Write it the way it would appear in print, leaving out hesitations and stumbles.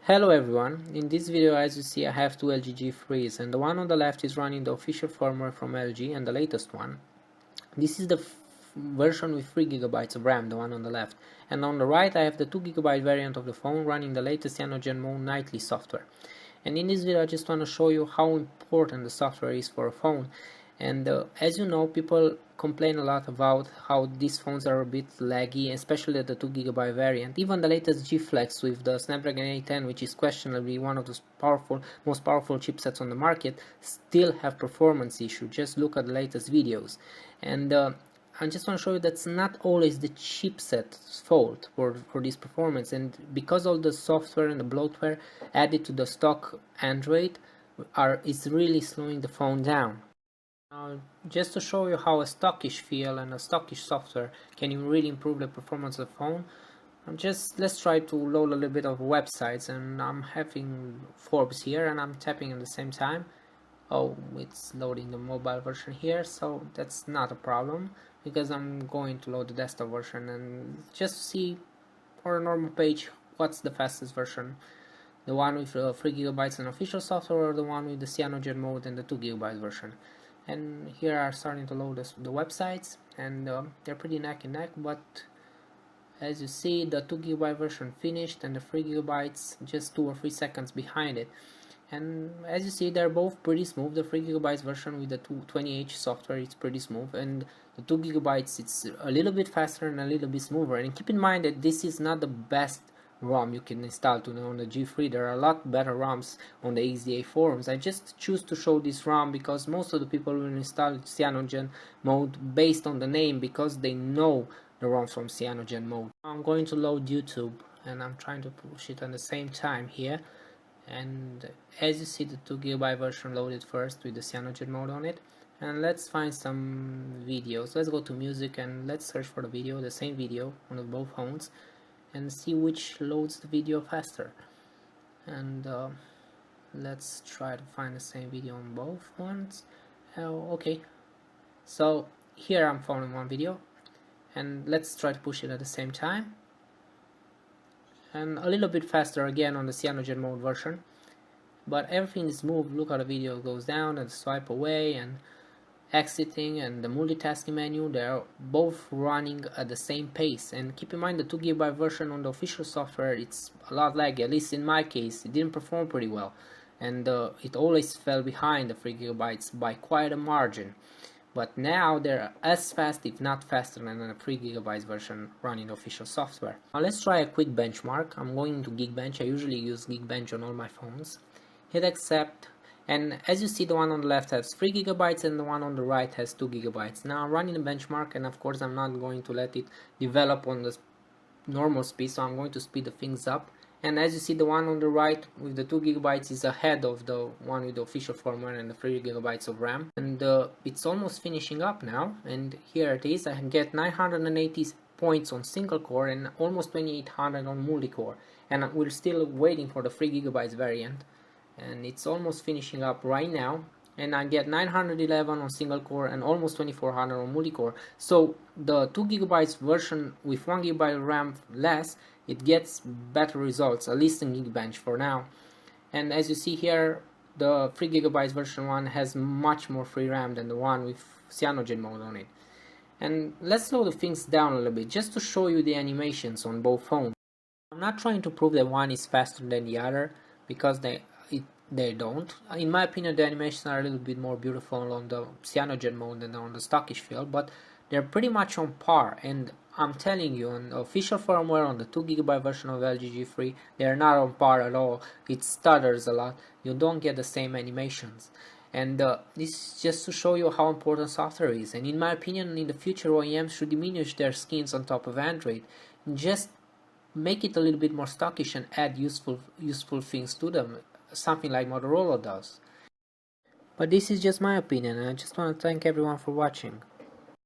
Hello everyone, in this video as you see I have two LG G3s and the one on the left is running the official firmware from LG and the latest one. This is the version with 3 GB of RAM, the one on the left, and on the right I have the 2 GB variant of the phone running the latest CyanogenMod nightly software. And in this video I just want to show you how important the software is for a phone. And as you know, people complain a lot about how these phones are a bit laggy, especially the 2 GB variant. Even the latest G Flex with the Snapdragon 810, which is questionably one of the most powerful chipsets on the market, still have performance issues. Just look at the latest videos. And I just want to show you that's not always the chipset's fault for this performance, and because all the software and the bloatware added to the stock Android is really slowing the phone down. Now, just to show you how a stockish feel and a stockish software can really improve the performance of the phone, let's try to load a little bit of websites, and I'm having Forbes here and I'm tapping at the same time. Oh, it's loading the mobile version here, so that's not a problem because I'm going to load the desktop version and just see for a normal page what's the fastest version, the one with 3 GB and official software or the one with the CyanogenMod and the 2 GB version. And here are starting to load the websites, and they're pretty neck and neck, but as you see the 2 GB version finished and the 3 GB just 2 or 3 seconds behind it. And as you see, they're both pretty smooth. The 3 GB version with the 220H software is pretty smooth, and the 2 GB it's a little bit faster and a little bit smoother. And keep in mind that this is not the best ROM you can install on the G3. There are a lot better ROMs on the XDA forums. I just choose to show this ROM because most of the people will install CyanogenMod based on the name because they know the ROM from CyanogenMod. I'm going to load YouTube and I'm trying to push it at the same time here. And as you see, the 2 GB version loaded first with the CyanogenMod on it. And let's find some videos. Let's go to music and let's search for the video, the same video on both phones, and see which loads the video faster. And let's try to find the same video on both ones. Okay, so here I'm following one video, and let's try to push it at the same time. And a little bit faster again on the CyanogenMod version, but everything is moved. Look how the video goes down and swipe away and exiting and the multitasking menu, they're both running at the same pace. And keep in mind the 2 GB version on the official software, it's a lot laggy. At least in my case, it didn't perform pretty well, and it always fell behind the 3 GB by quite a margin. But now they're as fast, if not faster, than the 3 GB version running the official software. Now let's try a quick benchmark. I'm going to Geekbench. I usually use Geekbench on all my phones. Hit accept, and as you see, the one on the left has 3 GB and the one on the right has 2 GB. Now I'm running a benchmark, and of course I'm not going to let it develop on the normal speed, so I'm going to speed the things up. And as you see, the one on the right with the 2 GB is ahead of the one with the official firmware and the 3 GB of RAM. And it's almost finishing up now, and here it is. I get 980 points on single core and almost 2800 on multi-core, and we're still waiting for the 3 GB variant, and it's almost finishing up right now. And I get 911 on single core and almost 2400 on multi-core. So the 2 GB version with 1 GB RAM less, it gets better results, at least in Geekbench for now. And as you see here, the 3 GB version 1 has much more free RAM than the one with CyanogenMod on it. And let's slow the things down a little bit just to show you the animations on both phones. I'm not trying to prove that one is faster than the other because they don't. In my opinion, the animations are a little bit more beautiful on the CyanogenMod than on the stockish field, but they're pretty much on par. And I'm telling you, on the official firmware on the 2 GB version of LG G3, they're not on par at all. It stutters a lot. You don't get the same animations. And this is just to show you how important software is. And in my opinion, in the future, OEMs should diminish their skins on top of Android. Just make it a little bit more stockish and add useful things to them, something like Motorola does. But this is just my opinion, and I just want to thank everyone for watching.